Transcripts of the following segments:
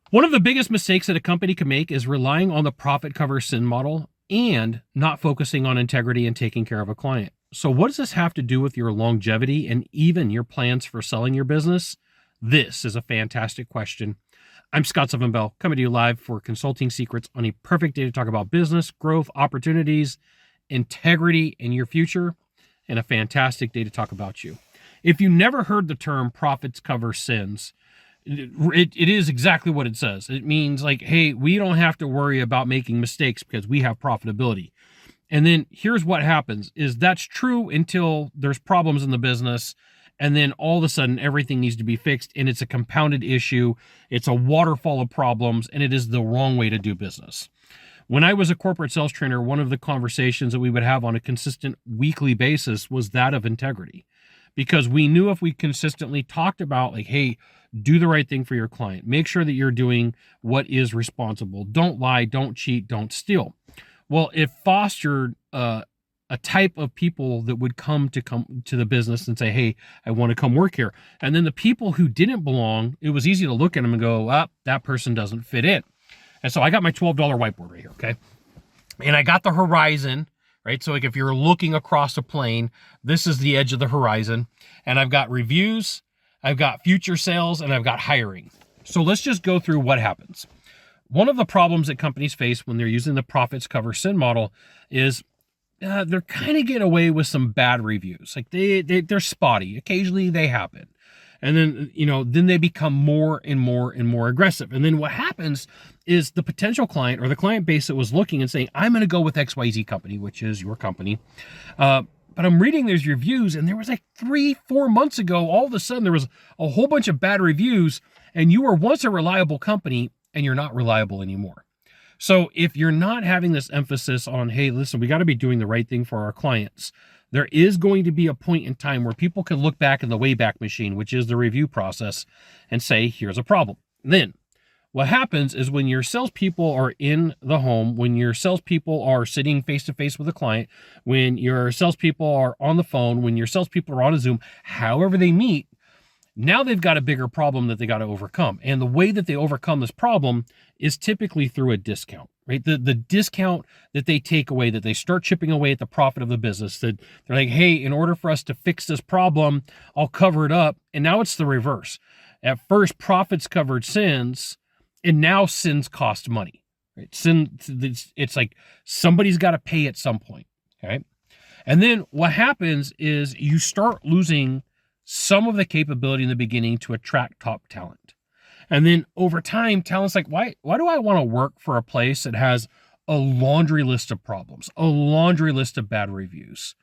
One of the biggest mistakes that a company can make is relying on the profit cover sin model and not focusing on integrity and taking care of a client. So, what does this have to do with your longevity and even your plans for selling your business? This is a fantastic question. I'm Scott Sylvan coming to you live for Consulting Secrets on a perfect day to talk about business, growth, opportunities, integrity, and your future, and a fantastic day to talk about you. If you never heard the term profits cover sins, it is exactly what it says. It means like, hey, we don't have to worry about making mistakes because we have profitability. And then here's what happens is that's true until there's problems in the business. And then all of a sudden everything needs to be fixed and it's a compounded issue. It's a waterfall of problems and it is the wrong way to do business. When I was a corporate sales trainer, one of the conversations that we would have on a consistent weekly basis was that of integrity. Because we knew if we consistently talked about like, hey, do the right thing for your client. Make sure that you're doing what is responsible. Don't lie, don't cheat, don't steal. Well, it fostered a type of people that would come to the business and say, hey, I want to come work here. And then the people who didn't belong, it was easy to look at them and go, that person doesn't fit in. And so I got my $12 whiteboard right here, okay? And I got the horizon, right? So like if you're looking across a plane, this is the edge of the horizon. And I've got reviews, I've got future sales, and I've got hiring. So let's just go through what happens. One of the problems that companies face when they're using the profits cover sin model is they're kind of getting away with some bad reviews. Like they're spotty. Occasionally they happen. And then, then they become more and more and more aggressive. And then what happens is the potential client or the client base that was looking and saying, I'm going to go with XYZ company, which is your company. But I'm reading these reviews and there was like 3-4 months ago, all of a sudden there was a whole bunch of bad reviews and you were once a reliable company and you're not reliable anymore. So if you're not having this emphasis on, hey, listen, we got to be doing the right thing for our clients, there is going to be a point in time where people can look back in the Wayback Machine, which is the review process, and say, here's a problem. Then what happens is when your salespeople are in the home, when your salespeople are sitting face-to-face with a client, when your salespeople are on the phone, when your salespeople are on a Zoom, however they meet, now they've got a bigger problem that they got to overcome. And the way that they overcome this problem is typically through a discount, right? The discount that they take away, that they start chipping away at the profit of the business, that they're like, hey, in order for us to fix this problem, I'll cover it up. And now it's the reverse. At first, profits covered sins, and now sins cost money, right? It's like somebody's got to pay at some point, okay? And then what happens is you start losing some of the capability in the beginning to attract top talent. And then over time, talent's like, why do I want to work for a place that has a laundry list of problems, a laundry list of bad reviews?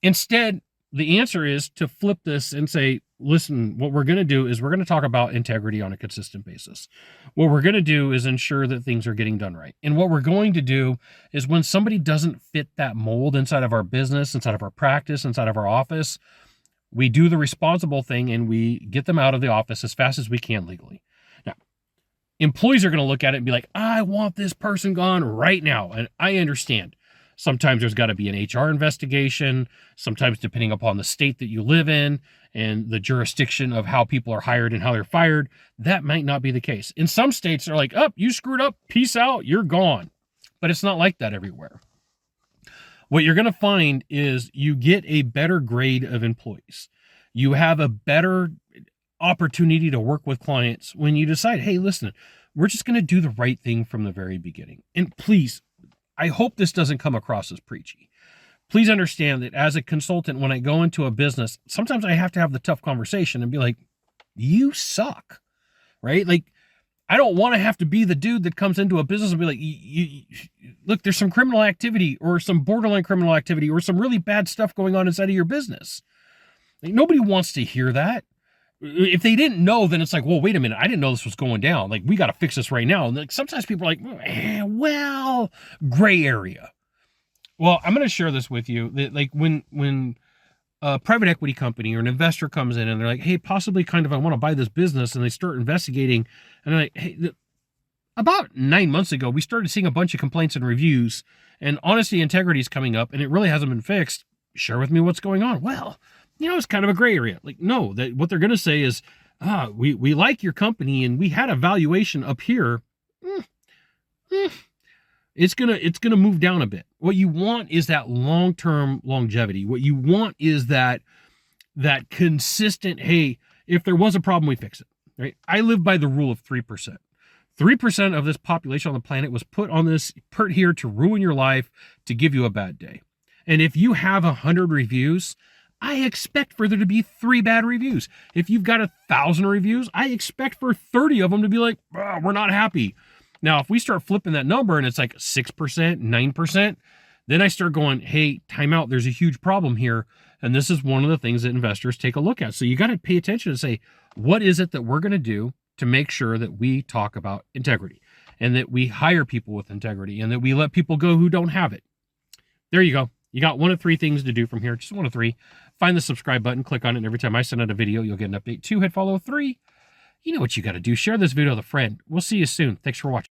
Instead, the answer is to flip this and say, listen, what we're going to do is we're going to talk about integrity on a consistent basis. What we're going to do is ensure that things are getting done right. And what we're going to do is when somebody doesn't fit that mold inside of our business, inside of our practice, inside of our office, we do the responsible thing and we get them out of the office as fast as we can legally. Now, employees are going to look at it and be like, I want this person gone right now. And I understand. Sometimes there's got to be an HR investigation. Sometimes depending upon the state that you live in and the jurisdiction of how people are hired and how they're fired, that might not be the case. In some states, they're like, you screwed up. Peace out. You're gone. But it's not like that everywhere. What you're going to find is you get a better grade of employees. You have a better opportunity to work with clients when you decide, hey, listen, we're just going to do the right thing from the very beginning. And please, I hope this doesn't come across as preachy. Please understand that as a consultant, when I go into a business, sometimes I have to have the tough conversation and be like, you suck, right? Like, I don't want to have to be the dude that comes into a business and be like, look, there's some criminal activity or some borderline criminal activity or some really bad stuff going on inside of your business. Like, nobody wants to hear that. If they didn't know, then it's like, well, wait a minute. I didn't know this was going down. Like, we got to fix this right now. And like, sometimes people are like, gray area. Well, I'm going to share this with you. That like when a private equity company or an investor comes in and they're like, hey, possibly kind of, I want to buy this business, and they start investigating, and they're like, hey, about 9 months ago, we started seeing a bunch of complaints and reviews, and honesty and integrity is coming up, and it really hasn't been fixed. Share with me what's going on. Well, it's kind of a gray area. Like, no, what they're going to say is we like your company and we had a valuation up here. Mm, mm, it's gonna move down a bit. What you want is that long-term longevity. What you want is that consistent, hey, if there was a problem, we fix it. Right? I live by the rule of 3%. 3% of this population on the planet was put here to ruin your life, to give you a bad day. And if you have 100 reviews, I expect for there to be 3 bad reviews. If you've got 1,000 reviews, I expect for 30 of them to be like, oh, we're not happy. Now, if we start flipping that number and it's like 6%, 9%, then I start going, hey, time out. There's a huge problem here. And this is one of the things that investors take a look at. So you got to pay attention and say, what is it that we're going to do to make sure that we talk about integrity and that we hire people with integrity and that we let people go who don't have it? There you go. You got one of 3 things to do from here. Just one of 3. Find the subscribe button, click on it, and every time I send out a video, you'll get an update. 2, hit follow. 3, you know what you got to do. Share this video with a friend. We'll see you soon. Thanks for watching.